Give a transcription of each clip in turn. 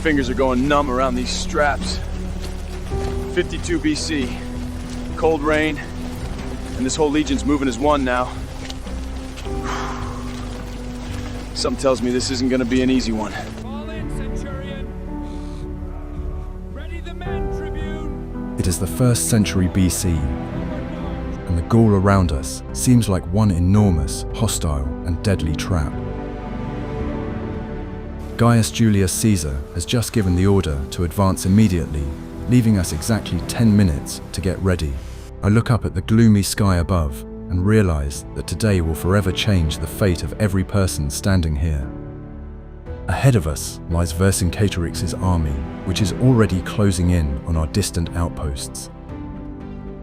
fingers are going numb around these straps. 52 BC. Cold rain. And this whole legion's moving as one now. Something tells me this isn't gonna be an easy one. Fall in, Centurion! Ready the men, Tribune! It is the 1st century BC, and the Gaul around us seems like one enormous, hostile, and deadly trap. Gaius Julius Caesar has just given the order to advance immediately, leaving us exactly 10 minutes to get ready. I look up at the gloomy sky above and realize that today will forever change the fate of every person standing here. Ahead of us lies Vercingetorix's army, which is already closing in on our distant outposts.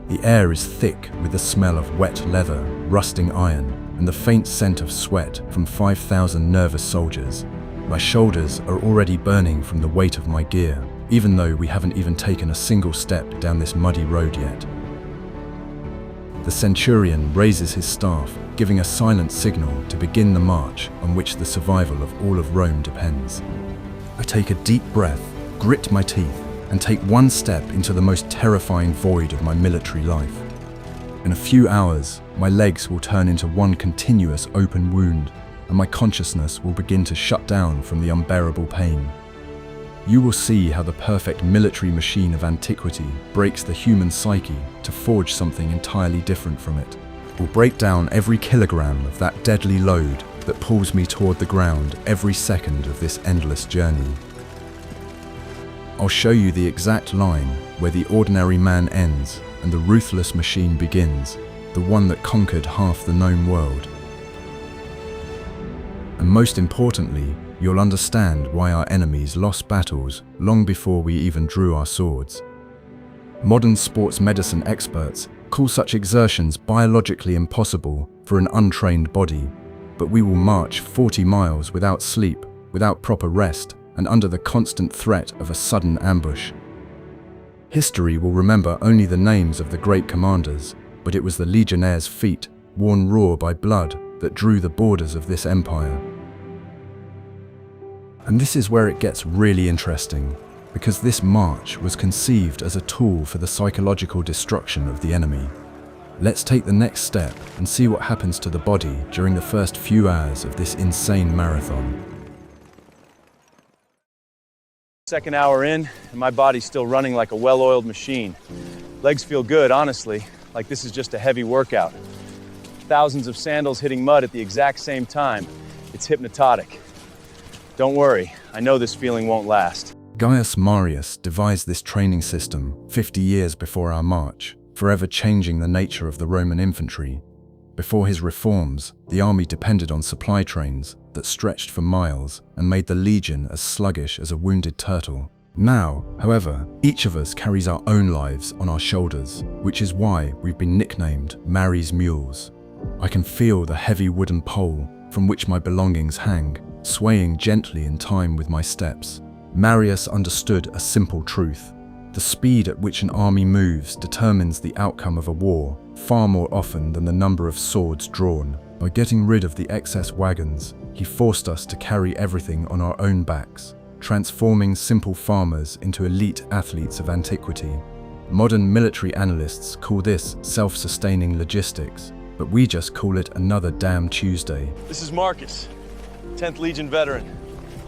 The air is thick with the smell of wet leather, rusting iron, and the faint scent of sweat from 5,000 nervous soldiers. My shoulders are already burning from the weight of my gear, even though we haven't even taken a single step down this muddy road yet. The centurion raises his staff, giving a silent signal to begin the march on which the survival of all of Rome depends. I take a deep breath, grit my teeth, and take one step into the most terrifying void of my military life. In a few hours, my legs will turn into one continuous open wound, and my consciousness will begin to shut down from the unbearable pain. You will see how the perfect military machine of antiquity breaks the human psyche to forge something entirely different from it. Will break down every kilogram of that deadly load that pulls me toward the ground every second of this endless journey. I'll show you the exact line where the ordinary man ends and the ruthless machine begins, the one that conquered half the known world. And most importantly, you'll understand why our enemies lost battles long before we even drew our swords. Modern sports medicine experts call such exertions biologically impossible for an untrained body, but we will march 40 miles without sleep, without proper rest, and under the constant threat of a sudden ambush. History will remember only the names of the great commanders, but it was the legionnaires' feet, worn raw by blood, that drew the borders of this empire. And this is where it gets really interesting, because this march was conceived as a tool for the psychological destruction of the enemy. Let's take the next step and see what happens to the body during the first few hours of this insane marathon. Second hour in, and my body's still running like a well-oiled machine. Legs feel good, honestly, like this is just a heavy workout. Thousands of sandals hitting mud at the exact same time. It's hypnotic. Don't worry, I know this feeling won't last. Gaius Marius devised this training system 50 years before our march, forever changing the nature of the Roman infantry. Before his reforms, the army depended on supply trains that stretched for miles and made the legion as sluggish as a wounded turtle. Now, however, each of us carries our own lives on our shoulders, which is why we've been nicknamed Marius mules. I can feel the heavy wooden pole from which my belongings hang, swaying gently in time with my steps. Marius understood a simple truth. The speed at which an army moves determines the outcome of a war, far more often than the number of swords drawn. By getting rid of the excess wagons, he forced us to carry everything on our own backs, transforming simple farmers into elite athletes of antiquity. Modern military analysts call this self-sustaining logistics, but we just call it another damn Tuesday. This is Marcus, 10th Legion veteran,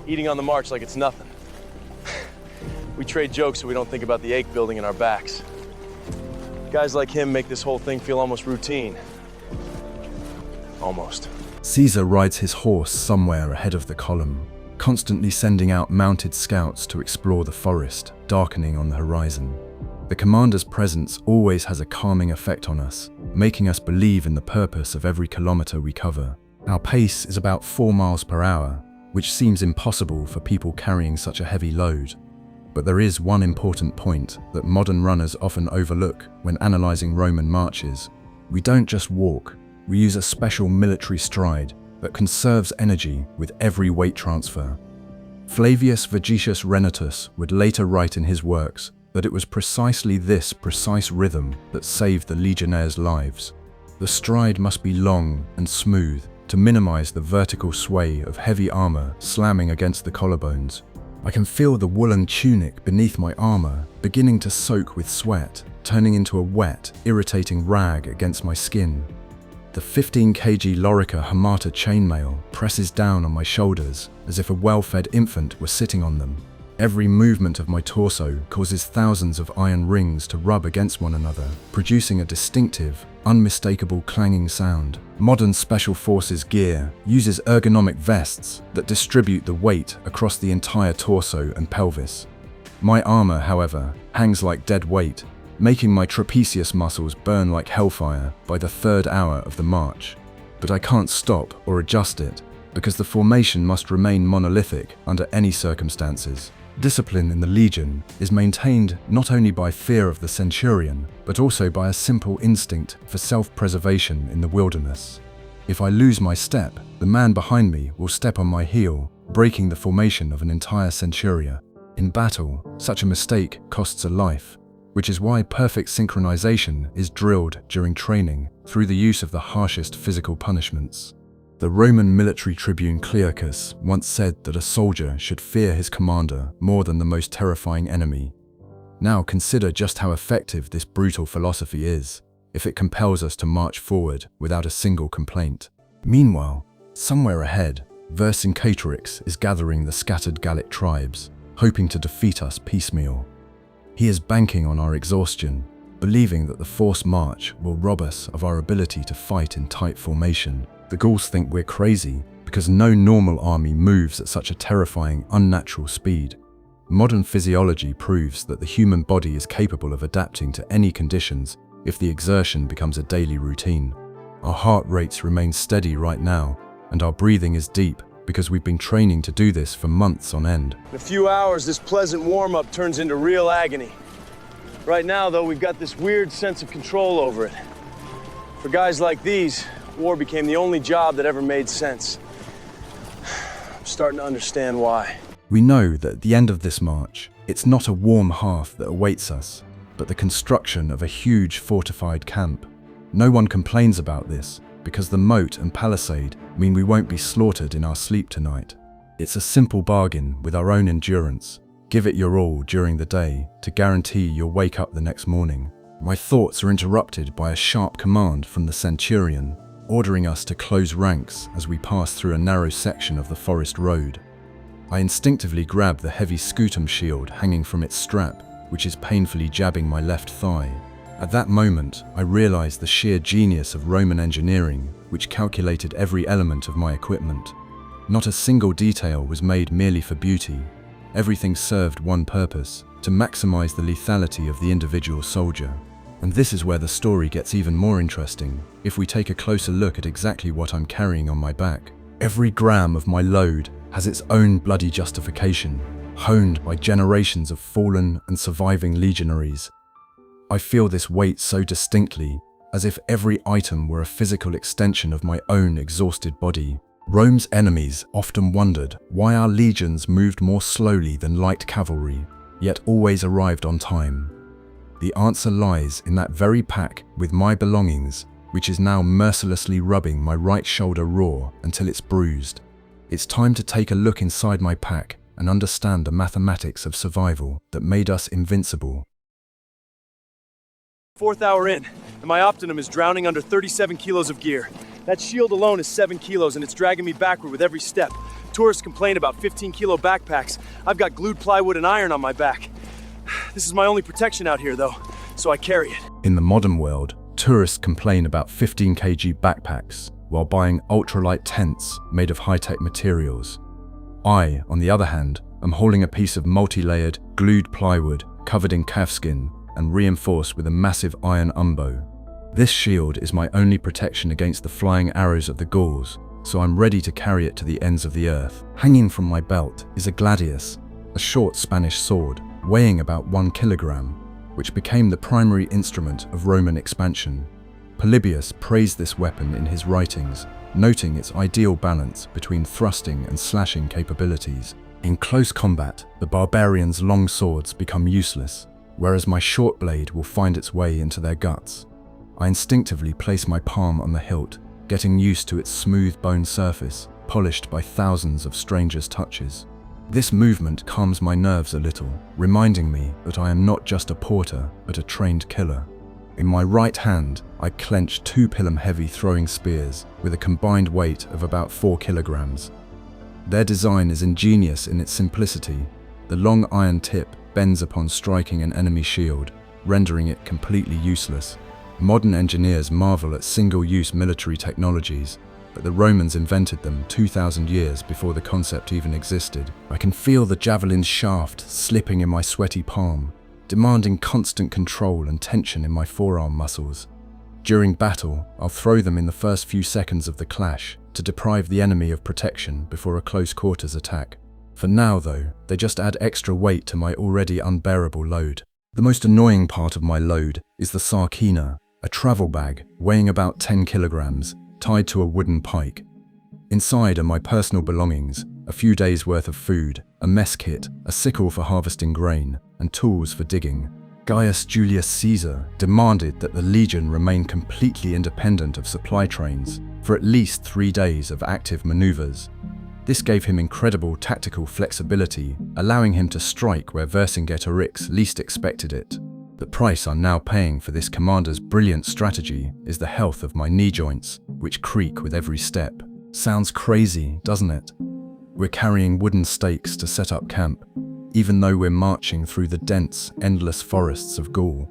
eating on the march like it's nothing. We trade jokes so we don't think about the ache building in our backs. Guys like him make this whole thing feel almost routine. Almost. Caesar rides his horse somewhere ahead of the column, constantly sending out mounted scouts to explore the forest, darkening on the horizon. The commander's presence always has a calming effect on us, making us believe in the purpose of every kilometer we cover. Our pace is about 4 miles per hour, which seems impossible for people carrying such a heavy load. But there is one important point that modern runners often overlook when analyzing Roman marches. We don't just walk, we use a special military stride that conserves energy with every weight transfer. Flavius Vegetius Renatus would later write in his works that it was precisely this precise rhythm that saved the legionnaires' lives. The stride must be long and smooth to minimize the vertical sway of heavy armor slamming against the collarbones. I can feel the woolen tunic beneath my armor beginning to soak with sweat, turning into a wet, irritating rag against my skin. The 15 kg Lorica Hamata chainmail presses down on my shoulders as if a well-fed infant were sitting on them. Every movement of my torso causes thousands of iron rings to rub against one another, producing a distinctive, unmistakable clanging sound. Modern Special Forces gear uses ergonomic vests that distribute the weight across the entire torso and pelvis. My armor, however, hangs like dead weight, making my trapezius muscles burn like hellfire by the third hour of the march. But I can't stop or adjust it, because the formation must remain monolithic under any circumstances. Discipline in the Legion is maintained not only by fear of the Centurion, but also by a simple instinct for self-preservation in the wilderness. If I lose my step, the man behind me will step on my heel, breaking the formation of an entire Centuria. In battle, such a mistake costs a life, which is why perfect synchronization is drilled during training through the use of the harshest physical punishments. The Roman military tribune Clearchus once said that a soldier should fear his commander more than the most terrifying enemy. Now consider just how effective this brutal philosophy is, if it compels us to march forward without a single complaint. Meanwhile, somewhere ahead, Vercingetorix is gathering the scattered Gallic tribes, hoping to defeat us piecemeal. He is banking on our exhaustion, believing that the forced march will rob us of our ability to fight in tight formation. The Gauls think we're crazy because no normal army moves at such a terrifying, unnatural speed. Modern physiology proves that the human body is capable of adapting to any conditions if the exertion becomes a daily routine. Our heart rates remain steady right now, and our breathing is deep because we've been training to do this for months on end. In a few hours, this pleasant warm-up turns into real agony. Right now, though, we've got this weird sense of control over it. For guys like these, war became the only job that ever made sense. I'm starting to understand why. We know that at the end of this march, it's not a warm hearth that awaits us, but the construction of a huge fortified camp. No one complains about this, because the moat and palisade mean we won't be slaughtered in our sleep tonight. It's a simple bargain with our own endurance. Give it your all during the day to guarantee you'll wake up the next morning. My thoughts are interrupted by a sharp command from the Centurion, ordering us to close ranks as we pass through a narrow section of the forest road. I instinctively grab the heavy scutum shield hanging from its strap, which is painfully jabbing my left thigh. At that moment, I realize the sheer genius of Roman engineering, which calculated every element of my equipment. Not a single detail was made merely for beauty. Everything served one purpose: to maximize the lethality of the individual soldier. And this is where the story gets even more interesting, if we take a closer look at exactly what I'm carrying on my back. Every gram of my load has its own bloody justification, honed by generations of fallen and surviving legionaries. I feel this weight so distinctly, as if every item were a physical extension of my own exhausted body. Rome's enemies often wondered why our legions moved more slowly than light cavalry, yet always arrived on time. The answer lies in that very pack with my belongings, which is now mercilessly rubbing my right shoulder raw until it's bruised. It's time to take a look inside my pack and understand the mathematics of survival that made us invincible. 4th hour in, and my Optimum is drowning under 37 kilos of gear. That shield alone is 7 kilos, and it's dragging me backward with every step. Tourists complain about 15-kilo backpacks. I've got glued plywood and iron on my back. This is my only protection out here, though, so I carry it. In the modern world, tourists complain about 15 kg backpacks while buying ultralight tents made of high-tech materials. I, on the other hand, am holding a piece of multi-layered, glued plywood covered in calfskin and reinforced with a massive iron umbo. This shield is my only protection against the flying arrows of the Gauls, so I'm ready to carry it to the ends of the earth. Hanging from my belt is a gladius, a short Spanish sword, weighing about 1 kilogram, which became the primary instrument of Roman expansion. Polybius praised this weapon in his writings, noting its ideal balance between thrusting and slashing capabilities. In close combat, the barbarians' long swords become useless, whereas my short blade will find its way into their guts. I instinctively place my palm on the hilt, getting used to its smooth bone surface, polished by thousands of strangers' touches. This movement calms my nerves a little, reminding me that I am not just a porter, but a trained killer. In my right hand, I clench 2 pilum-heavy throwing spears with a combined weight of about 4 kilograms. Their design is ingenious in its simplicity. The long iron tip bends upon striking an enemy shield, rendering it completely useless. Modern engineers marvel at single-use military technologies, but the Romans invented them 2,000 years before the concept even existed. I can feel the javelin's shaft slipping in my sweaty palm, demanding constant control and tension in my forearm muscles. During battle, I'll throw them in the first few seconds of the clash to deprive the enemy of protection before a close-quarters attack. For now, though, they just add extra weight to my already unbearable load. The most annoying part of my load is the sarkina, a travel bag weighing about 10 kilograms, tied to a wooden pike. Inside are my personal belongings, a few days' worth of food, a mess kit, a sickle for harvesting grain, and tools for digging. Gaius Julius Caesar demanded that the legion remain completely independent of supply trains for at least 3 days of active maneuvers. This gave him incredible tactical flexibility, allowing him to strike where Vercingetorix least expected it. The price I'm now paying for this commander's brilliant strategy is the health of my knee joints, which creak with every step. Sounds crazy, doesn't it? We're carrying wooden stakes to set up camp, even though we're marching through the dense, endless forests of Gaul.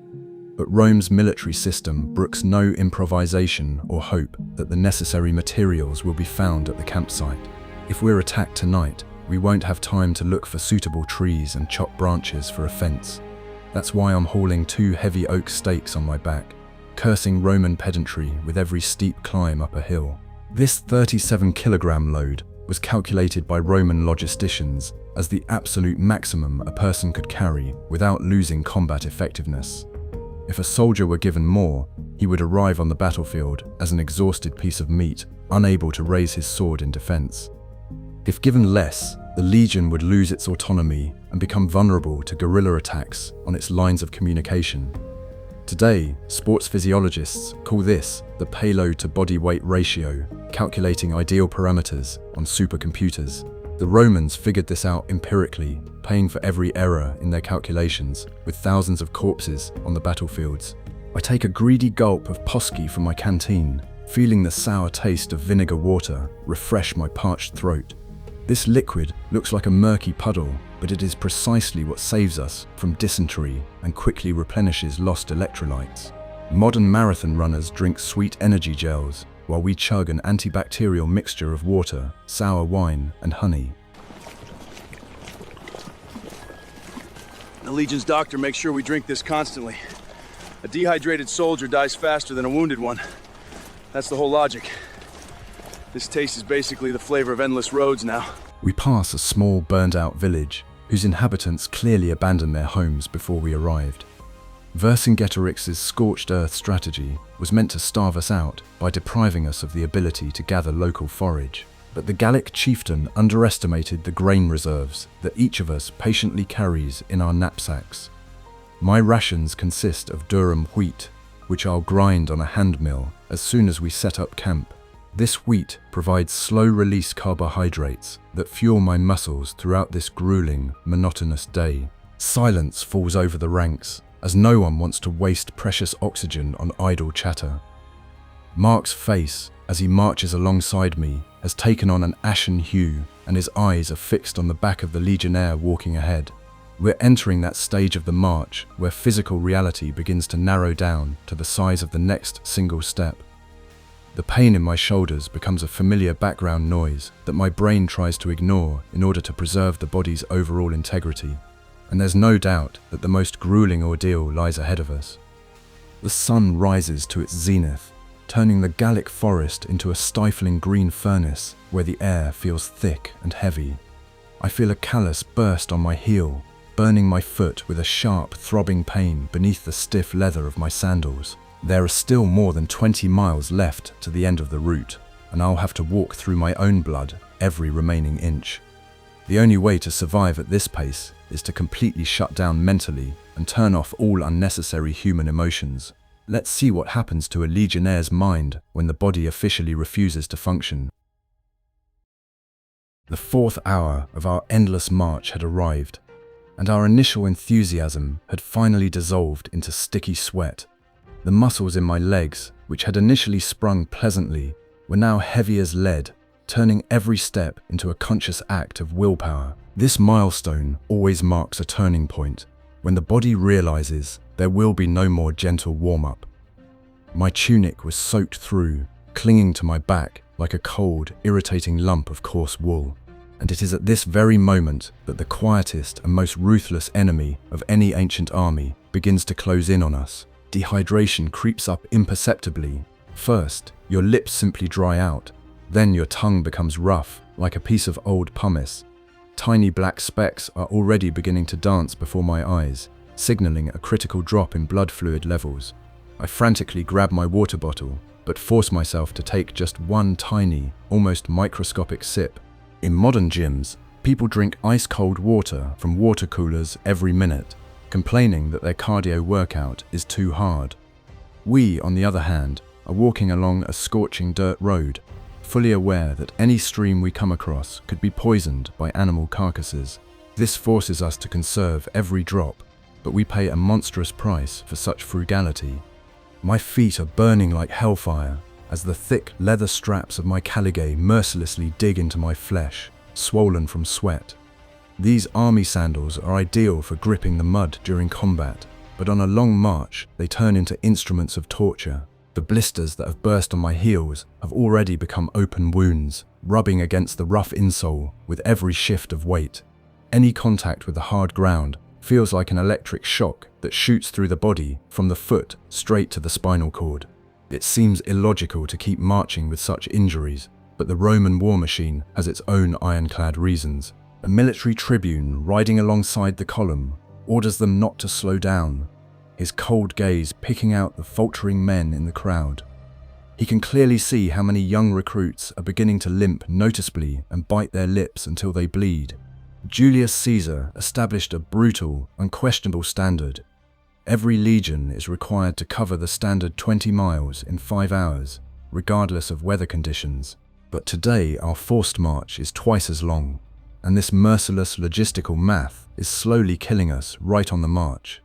But Rome's military system brooks no improvisation or hope that the necessary materials will be found at the campsite. If we're attacked tonight, we won't have time to look for suitable trees and chop branches for a fence. That's why I'm hauling 2 heavy oak stakes on my back, cursing Roman pedantry with every steep climb up a hill. This 37-kilogram load was calculated by Roman logisticians as the absolute maximum a person could carry without losing combat effectiveness. If a soldier were given more, he would arrive on the battlefield as an exhausted piece of meat, unable to raise his sword in defense. If given less, the legion would lose its autonomy and become vulnerable to guerrilla attacks on its lines of communication. Today, sports physiologists call this the payload to body weight ratio, calculating ideal parameters on supercomputers. The Romans figured this out empirically, paying for every error in their calculations, with thousands of corpses on the battlefields. I take a greedy gulp of posky from my canteen, feeling the sour taste of vinegar water refresh my parched throat. This liquid looks like a murky puddle, but it is precisely what saves us from dysentery and quickly replenishes lost electrolytes. Modern marathon runners drink sweet energy gels, while we chug an antibacterial mixture of water, sour wine, and honey. The Legion's doctor makes sure we drink this constantly. A dehydrated soldier dies faster than a wounded one. That's the whole logic. This taste is basically the flavor of endless roads now. We pass a small, burned-out village, whose inhabitants clearly abandoned their homes before we arrived. Vercingetorix's scorched earth strategy was meant to starve us out by depriving us of the ability to gather local forage. But the Gallic chieftain underestimated the grain reserves that each of us patiently carries in our knapsacks. My rations consist of durum wheat, which I'll grind on a hand mill as soon as we set up camp. This wheat provides slow-release carbohydrates that fuel my muscles throughout this grueling, monotonous day. Silence falls over the ranks, as no one wants to waste precious oxygen on idle chatter. Mark's face, as he marches alongside me, has taken on an ashen hue, and his eyes are fixed on the back of the legionnaire walking ahead. We're entering that stage of the march where physical reality begins to narrow down to the size of the next single step. The pain in my shoulders becomes a familiar background noise that my brain tries to ignore in order to preserve the body's overall integrity. And there's no doubt that the most grueling ordeal lies ahead of us. The sun rises to its zenith, turning the Gallic forest into a stifling green furnace where the air feels thick and heavy. I feel a callus burst on my heel, burning my foot with a sharp, throbbing pain beneath the stiff leather of my sandals. There are still more than 20 miles left to the end of the route, and I'll have to walk through my own blood every remaining inch. The only way to survive at this pace is to completely shut down mentally and turn off all unnecessary human emotions. Let's see what happens to a legionnaire's mind when the body officially refuses to function. The fourth hour of our endless march had arrived, and our initial enthusiasm had finally dissolved into sticky sweat. The muscles in my legs, which had initially sprung pleasantly, were now heavy as lead, turning every step into a conscious act of willpower. This milestone always marks a turning point, when the body realizes there will be no more gentle warm-up. My tunic was soaked through, clinging to my back like a cold, irritating lump of coarse wool. And it is at this very moment that the quietest and most ruthless enemy of any ancient army begins to close in on us. Dehydration creeps up imperceptibly. First, your lips simply dry out. Then your tongue becomes rough, like a piece of old pumice. Tiny black specks are already beginning to dance before my eyes, signaling a critical drop in blood fluid levels. I frantically grab my water bottle, but force myself to take just one tiny, almost microscopic sip. In modern gyms, people drink ice-cold water from water coolers every minute, complaining that their cardio workout is too hard. We, on the other hand, are walking along a scorching dirt road, fully aware that any stream we come across could be poisoned by animal carcasses. This forces us to conserve every drop, but we pay a monstrous price for such frugality. My feet are burning like hellfire as the thick leather straps of my caligae mercilessly dig into my flesh, swollen from sweat. These army sandals are ideal for gripping the mud during combat, but on a long march they turn into instruments of torture. The blisters that have burst on my heels have already become open wounds, rubbing against the rough insole with every shift of weight. Any contact with the hard ground feels like an electric shock that shoots through the body from the foot straight to the spinal cord. It seems illogical to keep marching with such injuries, but the Roman war machine has its own ironclad reasons. A military tribune riding alongside the column orders them not to slow down, his cold gaze picking out the faltering men in the crowd. He can clearly see how many young recruits are beginning to limp noticeably and bite their lips until they bleed. Julius Caesar established a brutal, unquestionable standard. Every legion is required to cover the standard 20 miles in 5 hours, regardless of weather conditions. But today our forced march is twice as long, and this merciless logistical math is slowly killing us right on the march.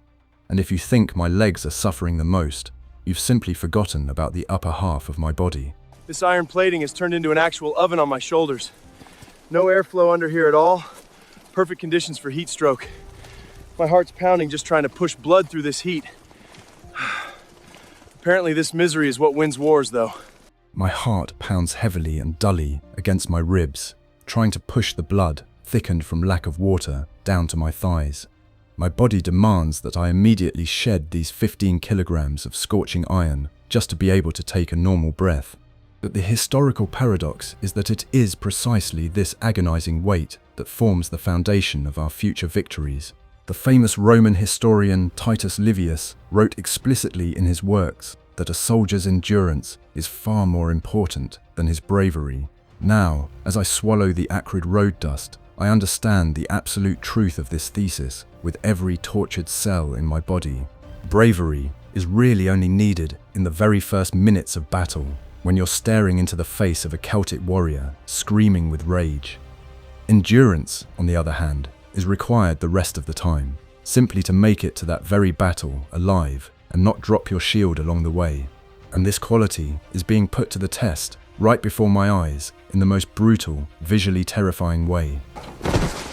And if you think my legs are suffering the most, you've simply forgotten about the upper half of my body. This iron plating has turned into an actual oven on my shoulders. No airflow under here at all. Perfect conditions for heat stroke. My heart's pounding just trying to push blood through this heat. Apparently this misery is what wins wars, though. My heart pounds heavily and dully against my ribs, trying to push the blood, thickened from lack of water, down to my thighs. My body demands that I immediately shed these 15 kilograms of scorching iron just to be able to take a normal breath. But the historical paradox is that it is precisely this agonizing weight that forms the foundation of our future victories. The famous Roman historian Titus Livius wrote explicitly in his works that a soldier's endurance is far more important than his bravery. Now, as I swallow the acrid road dust, I understand the absolute truth of this thesis with every tortured cell in my body. Bravery is really only needed in the very first minutes of battle, when you're staring into the face of a Celtic warrior, screaming with rage. Endurance, on the other hand, is required the rest of the time, simply to make it to that very battle alive and not drop your shield along the way. And this quality is being put to the test right before my eyes in the most brutal, visually terrifying way.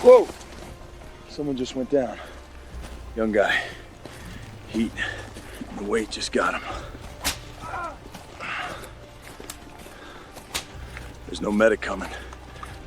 Whoa! Someone just went down. Young guy. Heat. The weight just got him. There's no medic coming.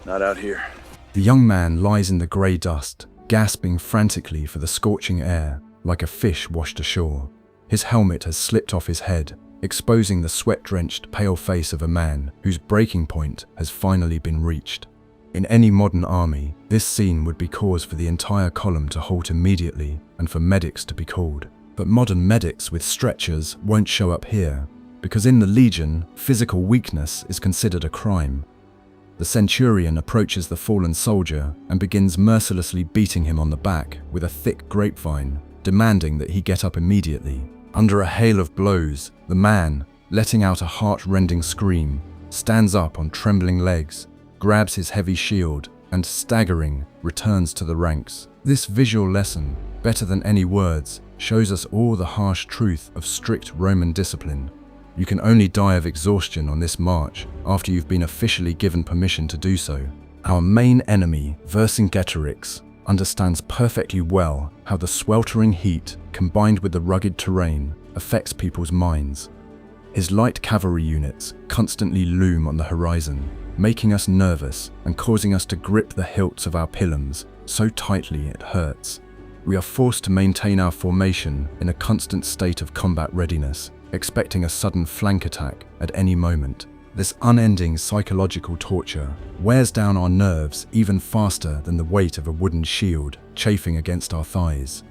Not out here. The young man lies in the grey dust, gasping frantically for the scorching air, like a fish washed ashore. His helmet has slipped off his head, exposing the sweat-drenched, pale face of a man whose breaking point has finally been reached. In any modern army, this scene would be cause for the entire column to halt immediately and for medics to be called. But modern medics with stretchers won't show up here, because in the Legion, physical weakness is considered a crime. The centurion approaches the fallen soldier and begins mercilessly beating him on the back with a thick grapevine, demanding that he get up immediately. Under a hail of blows, the man, letting out a heart-rending scream, stands up on trembling legs, grabs his heavy shield, and staggering, returns to the ranks. This visual lesson, better than any words, shows us all the harsh truth of strict Roman discipline. You can only die of exhaustion on this march after you've been officially given permission to do so. Our main enemy, Vercingetorix, understands perfectly well how the sweltering heat, combined with the rugged terrain, affects people's minds. His light cavalry units constantly loom on the horizon, making us nervous and causing us to grip the hilts of our pilums so tightly it hurts. We are forced to maintain our formation in a constant state of combat readiness, expecting a sudden flank attack at any moment. This unending psychological torture wears down our nerves even faster than the weight of a wooden shield chafing against our thighs.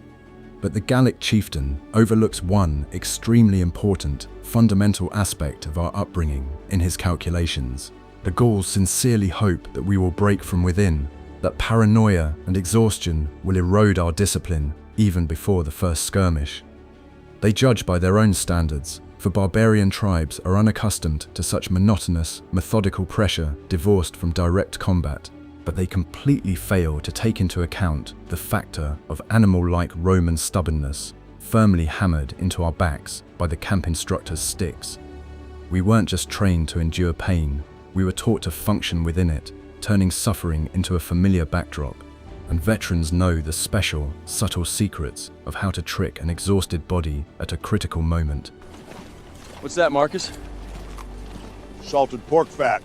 But the Gallic chieftain overlooks one extremely important, fundamental aspect of our upbringing in his calculations. The Gauls sincerely hope that we will break from within, that paranoia and exhaustion will erode our discipline even before the first skirmish. They judge by their own standards, for barbarian tribes are unaccustomed to such monotonous, methodical pressure divorced from direct combat, but they completely fail to take into account the factor of animal-like Roman stubbornness, firmly hammered into our backs by the camp instructor's sticks. We weren't just trained to endure pain, we were taught to function within it, turning suffering into a familiar backdrop. And veterans know the special, subtle secrets of how to trick an exhausted body at a critical moment. What's that, Marcus? Salted pork fat.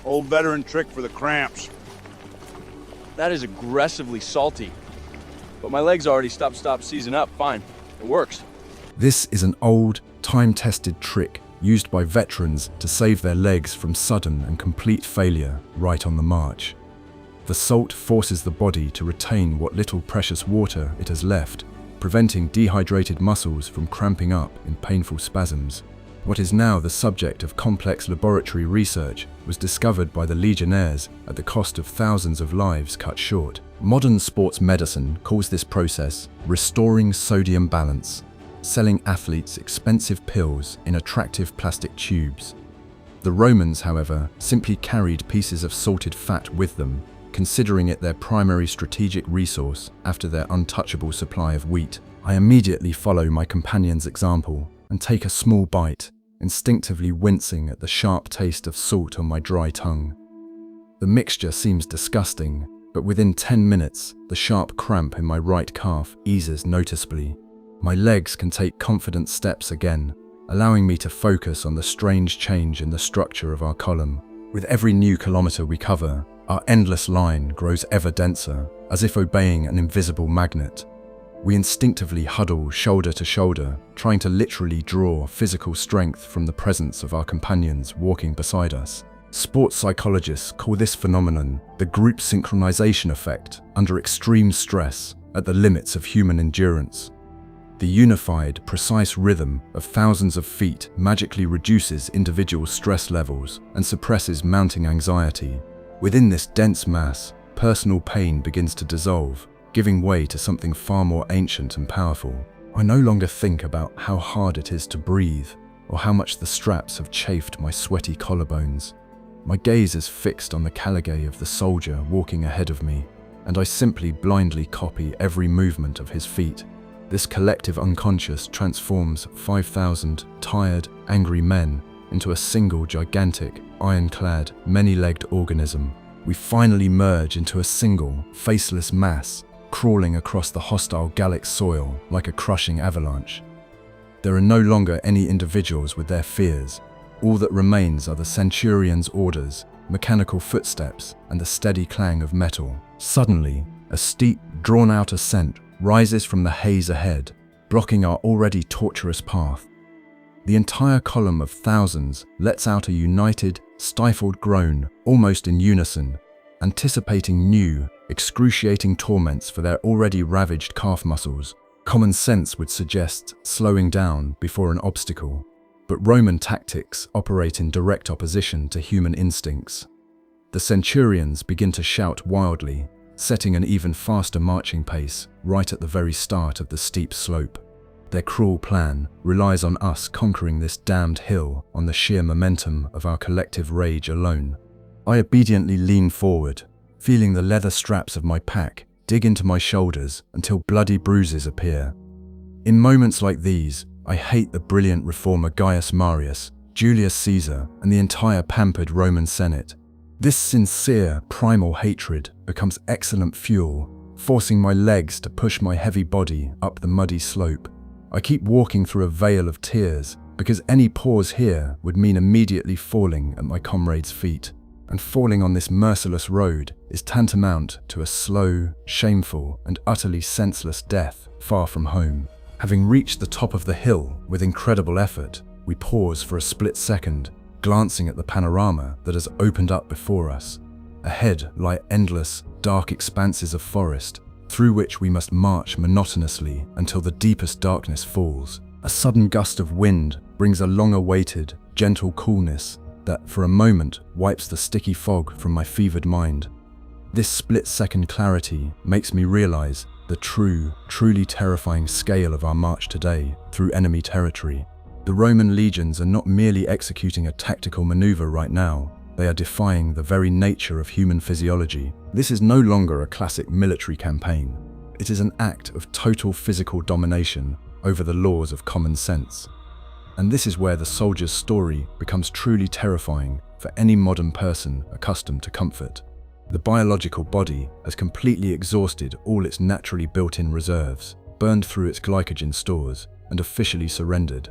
Old veteran trick for the cramps. That is aggressively salty. But my legs already stop, season up. Fine. It works. This is an old, time-tested trick used by veterans to save their legs from sudden and complete failure right on the march. The salt forces the body to retain what little precious water it has left, preventing dehydrated muscles from cramping up in painful spasms. What is now the subject of complex laboratory research was discovered by the legionnaires at the cost of thousands of lives cut short. Modern sports medicine calls this process restoring sodium balance, selling athletes expensive pills in attractive plastic tubes. The Romans, however, simply carried pieces of salted fat with them, considering it their primary strategic resource after their untouchable supply of wheat. I immediately follow my companion's example and take a small bite, instinctively wincing at the sharp taste of salt on my dry tongue. The mixture seems disgusting, but within 10 minutes, the sharp cramp in my right calf eases noticeably. My legs can take confident steps again, allowing me to focus on the strange change in the structure of our column. With every new kilometer we cover, our endless line grows ever denser, as if obeying an invisible magnet. We instinctively huddle shoulder to shoulder, trying to literally draw physical strength from the presence of our companions walking beside us. Sports psychologists call this phenomenon the group synchronization effect under extreme stress at the limits of human endurance. The unified, precise rhythm of thousands of feet magically reduces individual stress levels and suppresses mounting anxiety. Within this dense mass, personal pain begins to dissolve, giving way to something far more ancient and powerful. I no longer think about how hard it is to breathe, or how much the straps have chafed my sweaty collarbones. My gaze is fixed on the caligae of the soldier walking ahead of me, and I simply blindly copy every movement of his feet. This collective unconscious transforms 5,000 tired, angry men into a single gigantic, ironclad, many-legged organism. We finally merge into a single, faceless mass, crawling across the hostile Gallic soil like a crushing avalanche. There are no longer any individuals with their fears. All that remains are the centurion's orders, mechanical footsteps, and the steady clang of metal. Suddenly, a steep, drawn-out ascent rises from the haze ahead, blocking our already tortuous path. The entire column of thousands lets out a united, stifled groan, almost in unison, anticipating new, excruciating torments for their already ravaged calf muscles. Common sense would suggest slowing down before an obstacle, but Roman tactics operate in direct opposition to human instincts. The centurions begin to shout wildly, setting an even faster marching pace right at the very start of the steep slope. Their cruel plan relies on us conquering this damned hill on the sheer momentum of our collective rage alone. I obediently lean forward, feeling the leather straps of my pack dig into my shoulders until bloody bruises appear. In moments like these, I hate the brilliant reformer Gaius Marius, Julius Caesar, and the entire pampered Roman Senate. This sincere, primal hatred becomes excellent fuel, forcing my legs to push my heavy body up the muddy slope. I keep walking through a vale of tears because any pause here would mean immediately falling at my comrade's feet. And falling on this merciless road is tantamount to a slow, shameful, and utterly senseless death far from home. Having reached the top of the hill with incredible effort, we pause for a split second, glancing at the panorama that has opened up before us. Ahead lie endless, dark expanses of forest, through which we must march monotonously until the deepest darkness falls. A sudden gust of wind brings a long-awaited, gentle coolness that, for a moment, wipes the sticky fog from my fevered mind. This split-second clarity makes me realize the truly terrifying scale of our march today through enemy territory. The Roman legions are not merely executing a tactical maneuver right now, they are defying the very nature of human physiology. This is no longer a classic military campaign. It is an act of total physical domination over the laws of common sense. And this is where the soldier's story becomes truly terrifying for any modern person accustomed to comfort. The biological body has completely exhausted all its naturally built-in reserves, burned through its glycogen stores, and officially surrendered.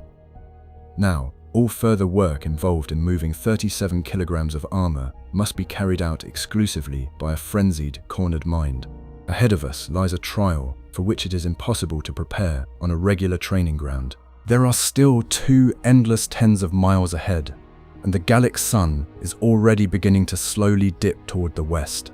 Now, all further work involved in moving 37 kilograms of armor must be carried out exclusively by a frenzied, cornered mind. Ahead of us lies a trial for which it is impossible to prepare on a regular training ground. There are still 2 endless tens of miles ahead, and the Gallic sun is already beginning to slowly dip toward the west.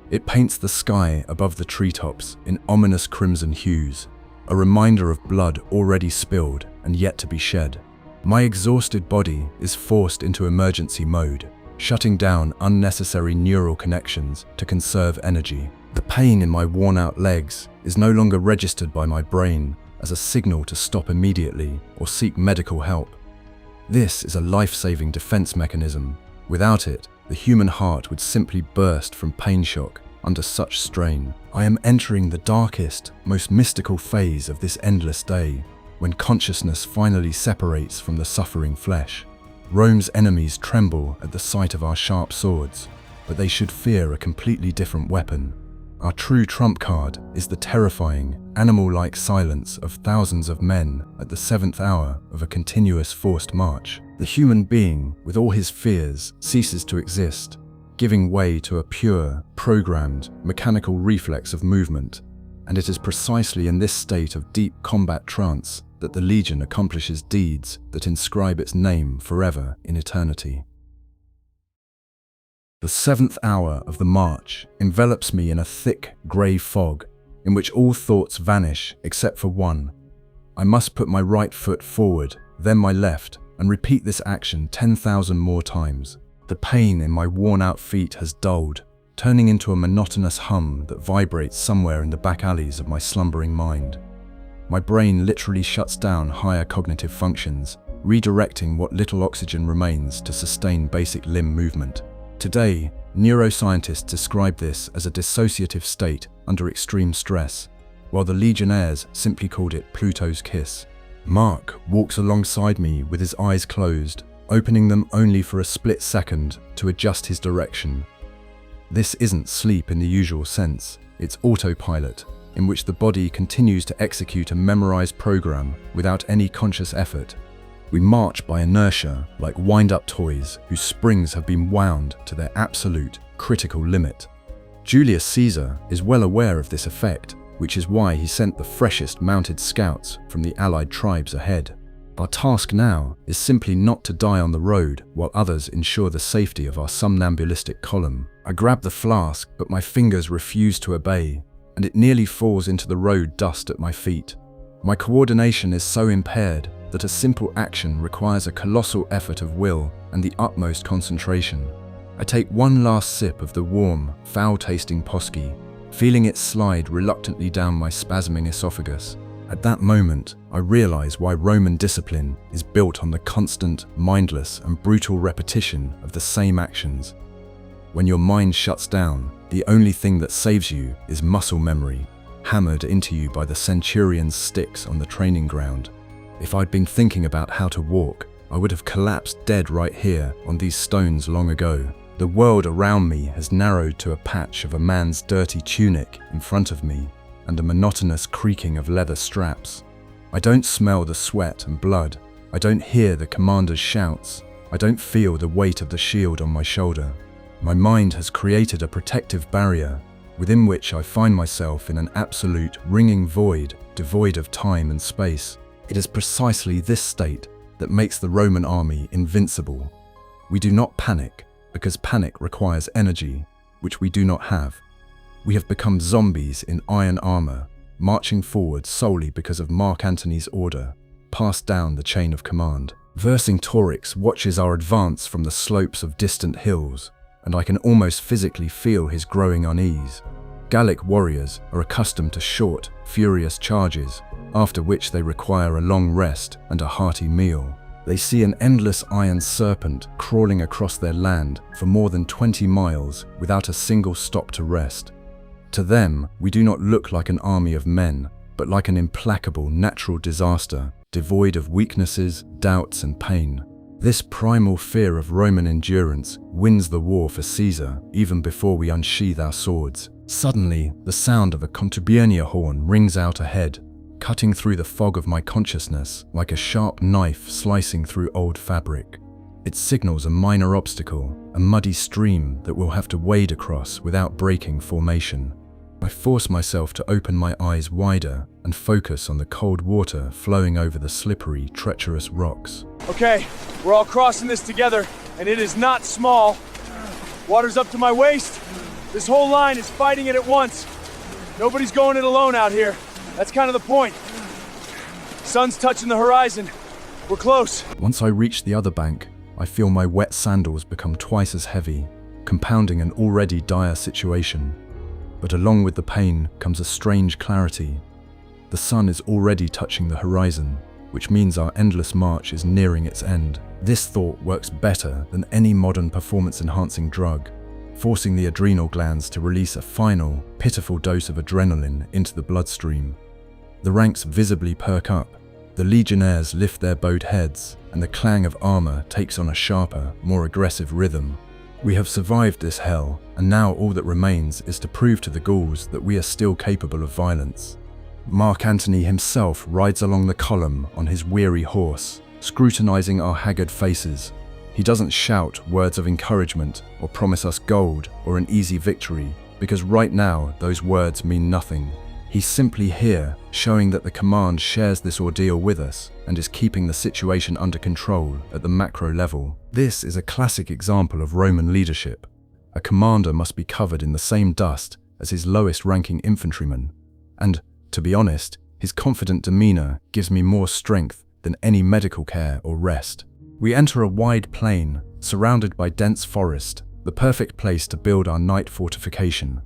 It paints the sky above the treetops in ominous crimson hues, a reminder of blood already spilled and yet to be shed. My exhausted body is forced into emergency mode, shutting down unnecessary neural connections to conserve energy. The pain in my worn-out legs is no longer registered by my brain as a signal to stop immediately or seek medical help. This is a life-saving defense mechanism. Without it, the human heart would simply burst from pain shock under such strain. I am entering the darkest, most mystical phase of this endless day, when consciousness finally separates from the suffering flesh. Rome's enemies tremble at the sight of our sharp swords, but they should fear a completely different weapon. Our true trump card is the terrifying, animal-like silence of thousands of men at the 7th hour of a continuous forced march. The human being, with all his fears, ceases to exist, giving way to a pure, programmed, mechanical reflex of movement. And it is precisely in this state of deep combat trance that the Legion accomplishes deeds that inscribe its name forever in eternity. The 7th hour of the march envelops me in a thick, grey fog, in which all thoughts vanish except for one. I must put my right foot forward, then my left, and repeat this action 10,000 more times. The pain in my worn-out feet has dulled, turning into a monotonous hum that vibrates somewhere in the back alleys of my slumbering mind. My brain literally shuts down higher cognitive functions, redirecting what little oxygen remains to sustain basic limb movement. Today, neuroscientists describe this as a dissociative state under extreme stress, while the Legionnaires simply called it Pluto's kiss. Mark walks alongside me with his eyes closed, opening them only for a split second to adjust his direction. This isn't sleep in the usual sense, it's autopilot, in which the body continues to execute a memorized program without any conscious effort. We march by inertia, like wind-up toys whose springs have been wound to their absolute, critical limit. Julius Caesar is well aware of this effect, which is why he sent the freshest mounted scouts from the allied tribes ahead. Our task now is simply not to die on the road while others ensure the safety of our somnambulistic column. I grab the flask, but my fingers refuse to obey, and it nearly falls into the road dust at my feet. My coordination is so impaired that a simple action requires a colossal effort of will and the utmost concentration. I take one last sip of the warm, foul-tasting posky, feeling it slide reluctantly down my spasming esophagus. At that moment, I realize why Roman discipline is built on the constant, mindless, and brutal repetition of the same actions. When your mind shuts down, the only thing that saves you is muscle memory, hammered into you by the centurion's sticks on the training ground. If I'd been thinking about how to walk, I would have collapsed dead right here on these stones long ago. The world around me has narrowed to a patch of a man's dirty tunic in front of me and a monotonous creaking of leather straps. I don't smell the sweat and blood. I don't hear the commander's shouts. I don't feel the weight of the shield on my shoulder. My mind has created a protective barrier within which I find myself in an absolute ringing void, devoid of time and space. It is precisely this state that makes the Roman army invincible. We do not panic because panic requires energy, which we do not have. We have become zombies in iron armor, marching forward solely because of Mark Antony's order, passed down the chain of command. Vercingetorix watches our advance from the slopes of distant hills, and I can almost physically feel his growing unease. Gallic warriors are accustomed to short, furious charges, after which they require a long rest and a hearty meal. They see an endless iron serpent crawling across their land for more than 20 miles without a single stop to rest. To them, we do not look like an army of men, but like an implacable natural disaster, devoid of weaknesses, doubts, and pain. This primal fear of Roman endurance wins the war for Caesar even before we unsheath our swords. Suddenly, the sound of a contubernia horn rings out ahead, cutting through the fog of my consciousness like a sharp knife slicing through old fabric. It signals a minor obstacle, a muddy stream that we'll have to wade across without breaking formation. I force myself to open my eyes wider and focus on the cold water flowing over the slippery, treacherous rocks. Okay, we're all crossing this together, and it is not small. Water's up to my waist. This whole line is fighting it at once. Nobody's going it alone out here. That's kind of the point. Sun's touching the horizon. We're close. Once I reach the other bank, I feel my wet sandals become twice as heavy, compounding an already dire situation. But along with the pain comes a strange clarity. The sun is already touching the horizon, which means our endless march is nearing its end. This thought works better than any modern performance-enhancing drug, forcing the adrenal glands to release a final, pitiful dose of adrenaline into the bloodstream. The ranks visibly perk up, the legionnaires lift their bowed heads, and the clang of armor takes on a sharper, more aggressive rhythm. We have survived this hell, and now all that remains is to prove to the Gauls that we are still capable of violence. Mark Antony himself rides along the column on his weary horse, scrutinizing our haggard faces. He doesn't shout words of encouragement or promise us gold or an easy victory, because right now those words mean nothing. He's simply here, showing that the command shares this ordeal with us and is keeping the situation under control at the macro level. This is a classic example of Roman leadership. A commander must be covered in the same dust as his lowest-ranking infantryman. And, to be honest, his confident demeanor gives me more strength than any medical care or rest. We enter a wide plain, surrounded by dense forest, the perfect place to build our night fortification.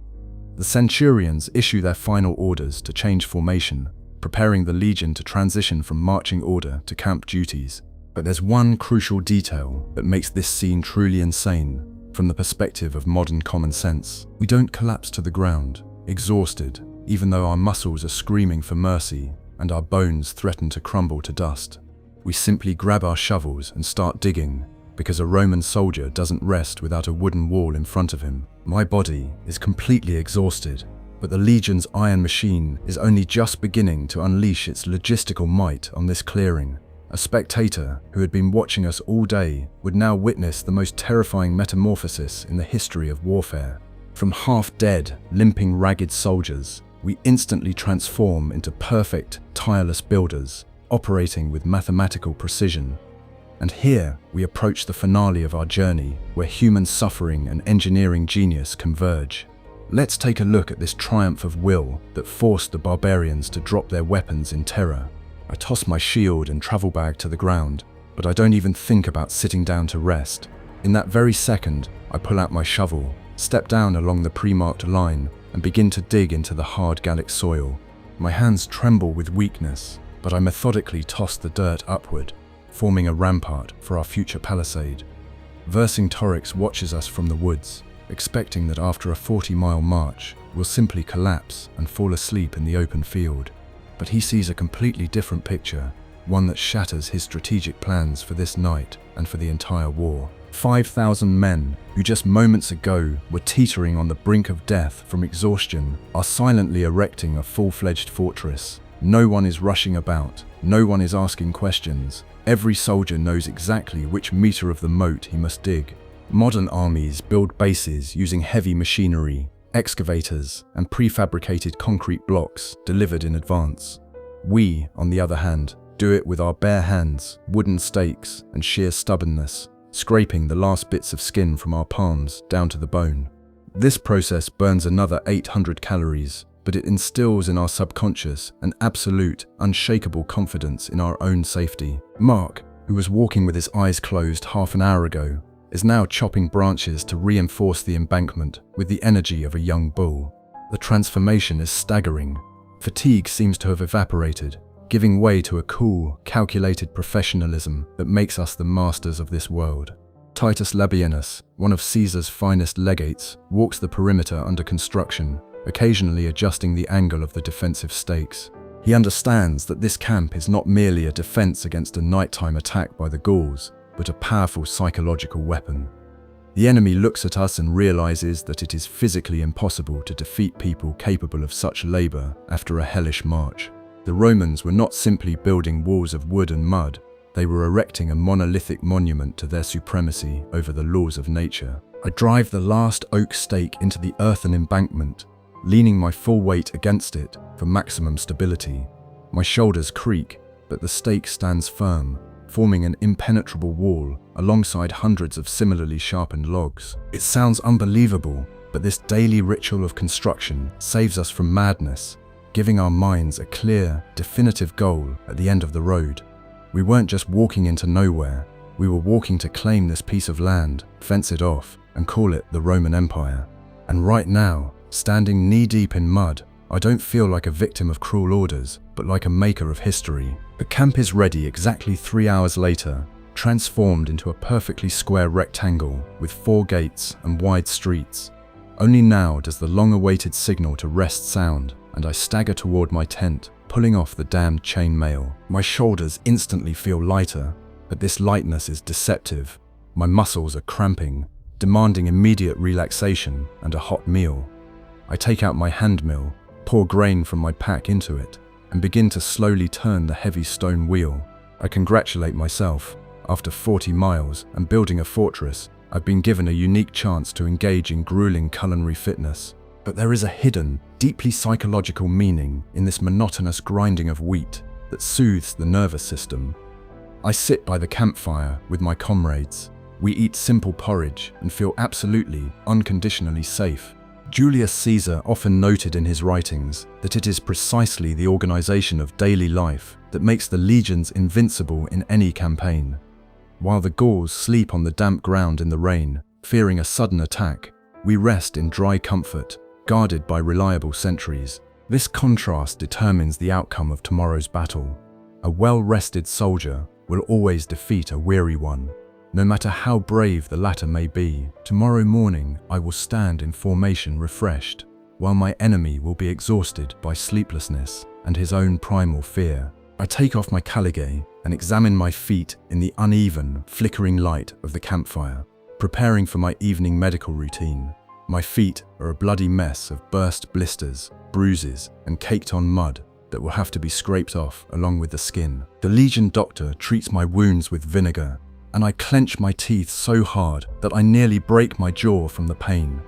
The centurions issue their final orders to change formation, preparing the legion to transition from marching order to camp duties. But there's one crucial detail that makes this scene truly insane from the perspective of modern common sense. We don't collapse to the ground, exhausted, even though our muscles are screaming for mercy and our bones threaten to crumble to dust. We simply grab our shovels and start digging, because a Roman soldier doesn't rest without a wooden wall in front of him. My body is completely exhausted, but the Legion's iron machine is only just beginning to unleash its logistical might on this clearing. A spectator who had been watching us all day would now witness the most terrifying metamorphosis in the history of warfare. From half-dead, limping, ragged soldiers, we instantly transform into perfect, tireless builders, operating with mathematical precision. And here we approach the finale of our journey, where human suffering and engineering genius converge. Let's take a look at this triumph of will that forced the barbarians to drop their weapons in terror. I toss my shield and travel bag to the ground, but I don't even think about sitting down to rest. In that very second, I pull out my shovel, step down along the pre-marked line, and begin to dig into the hard Gallic soil. My hands tremble with weakness, but I methodically toss the dirt upward, forming a rampart for our future palisade. Vercingetorix watches us from the woods, expecting that after a 40-mile march, we'll simply collapse and fall asleep in the open field. But he sees a completely different picture, one that shatters his strategic plans for this night and for the entire war. 5,000 men, who just moments ago were teetering on the brink of death from exhaustion, are silently erecting a full-fledged fortress. No one is rushing about, no one is asking questions. Every soldier knows exactly which meter of the moat he must dig. Modern armies build bases using heavy machinery, excavators, and prefabricated concrete blocks delivered in advance. We, on the other hand, do it with our bare hands, wooden stakes, and sheer stubbornness, scraping the last bits of skin from our palms down to the bone. This process burns another 800 calories, but it instills in our subconscious an absolute, unshakable confidence in our own safety. Mark, who was walking with his eyes closed half an hour ago, is now chopping branches to reinforce the embankment with the energy of a young bull. The transformation is staggering. Fatigue seems to have evaporated, giving way to a cool, calculated professionalism that makes us the masters of this world. Titus Labienus, one of Caesar's finest legates, walks the perimeter under construction, occasionally adjusting the angle of the defensive stakes. He understands that this camp is not merely a defense against a nighttime attack by the Gauls, but a powerful psychological weapon. The enemy looks at us and realizes that it is physically impossible to defeat people capable of such labor after a hellish march. The Romans were not simply building walls of wood and mud, they were erecting a monolithic monument to their supremacy over the laws of nature. I drive the last oak stake into the earthen embankment, leaning my full weight against it for maximum stability. My shoulders creak, but the stake stands firm, forming an impenetrable wall alongside hundreds of similarly sharpened logs. It sounds unbelievable, but this daily ritual of construction saves us from madness, giving our minds a clear, definitive goal at the end of the road. We weren't just walking into nowhere, we were walking to claim this piece of land, fence it off, and call it the Roman Empire. And right now, standing knee-deep in mud, I don't feel like a victim of cruel orders, but like a maker of history. The camp is ready exactly 3 hours later, transformed into a perfectly square rectangle with 4 gates and wide streets. Only now does the long-awaited signal to rest sound, and I stagger toward my tent, pulling off the damned chainmail. My shoulders instantly feel lighter, but this lightness is deceptive. My muscles are cramping, demanding immediate relaxation and a hot meal. I take out my hand mill, pour grain from my pack into it, and begin to slowly turn the heavy stone wheel. I congratulate myself. After 40 miles and building a fortress, I've been given a unique chance to engage in grueling culinary fitness. But there is a hidden, deeply psychological meaning in this monotonous grinding of wheat that soothes the nervous system. I sit by the campfire with my comrades. We eat simple porridge and feel absolutely, unconditionally safe. Julius Caesar often noted in his writings that it is precisely the organization of daily life that makes the legions invincible in any campaign. While the Gauls sleep on the damp ground in the rain, fearing a sudden attack, we rest in dry comfort, guarded by reliable sentries. This contrast determines the outcome of tomorrow's battle. A well-rested soldier will always defeat a weary one. No matter how brave the latter may be, tomorrow morning I will stand in formation refreshed, while my enemy will be exhausted by sleeplessness and his own primal fear. I take off my caligae and examine my feet in the uneven, flickering light of the campfire, preparing for my evening medical routine. My feet are a bloody mess of burst blisters, bruises, and caked-on mud that will have to be scraped off along with the skin. The Legion doctor treats my wounds with vinegar, and I clench my teeth so hard that I nearly break my jaw from the pain.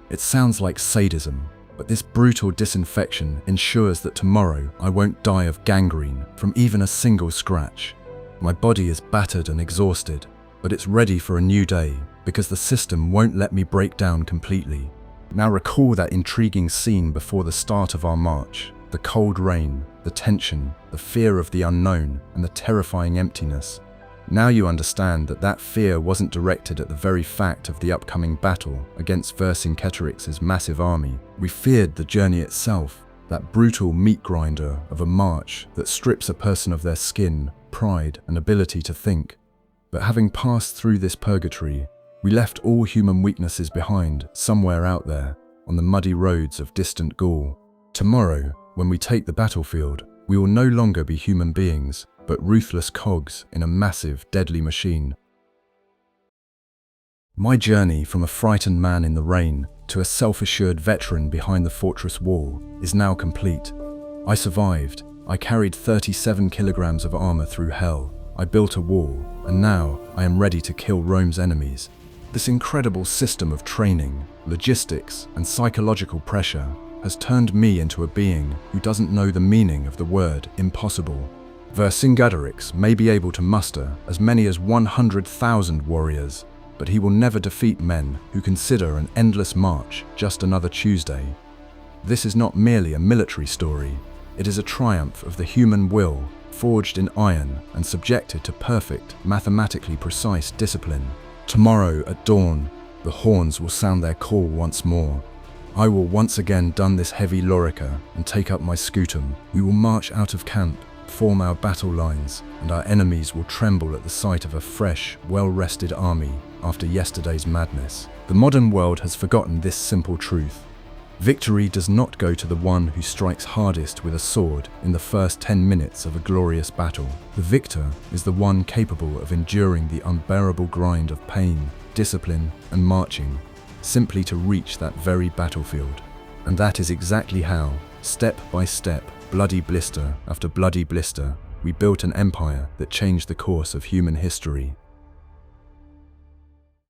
It sounds like sadism, but this brutal disinfection ensures that tomorrow I won't die of gangrene from even a single scratch. My body is battered and exhausted, but it's ready for a new day because the system won't let me break down completely. Now recall that intriguing scene before the start of our march. The cold rain, the tension, the fear of the unknown, and the terrifying emptiness. Now you understand that that fear wasn't directed at the very fact of the upcoming battle against Vercingetorix's massive army. We feared the journey itself, that brutal meat grinder of a march that strips a person of their skin, pride, and ability to think. But having passed through this purgatory, We left all human weaknesses behind, somewhere out there, on the muddy roads of distant Gaul. Tomorrow, when we take the battlefield, we will no longer be human beings, but ruthless cogs in a massive, deadly machine. My journey from a frightened man in the rain to a self-assured veteran behind the fortress wall is now complete. I survived. I carried 37 kilograms of armor through hell. I built a wall, and now I am ready to kill Rome's enemies. This incredible system of training, logistics, and psychological pressure has turned me into a being who doesn't know the meaning of the word impossible. Vercingetorix may be able to muster as many as 100,000 warriors, but he will never defeat men who consider an endless march just another Tuesday. This is not merely a military story, it is a triumph of the human will, forged in iron and subjected to perfect, mathematically precise discipline. Tomorrow at dawn, the horns will sound their call once more. I will once again don this heavy lorica and take up my scutum. We will march out of camp, form our battle lines, and our enemies will tremble at the sight of a fresh, well-rested army after yesterday's madness. The modern world has forgotten this simple truth. Victory does not go to the one who strikes hardest with a sword in the first 10 minutes of a glorious battle. The victor is the one capable of enduring the unbearable grind of pain, discipline, and marching, simply to reach that very battlefield. And that is exactly how, step by step, bloody blister after bloody blister, we built an empire that changed the course of human history.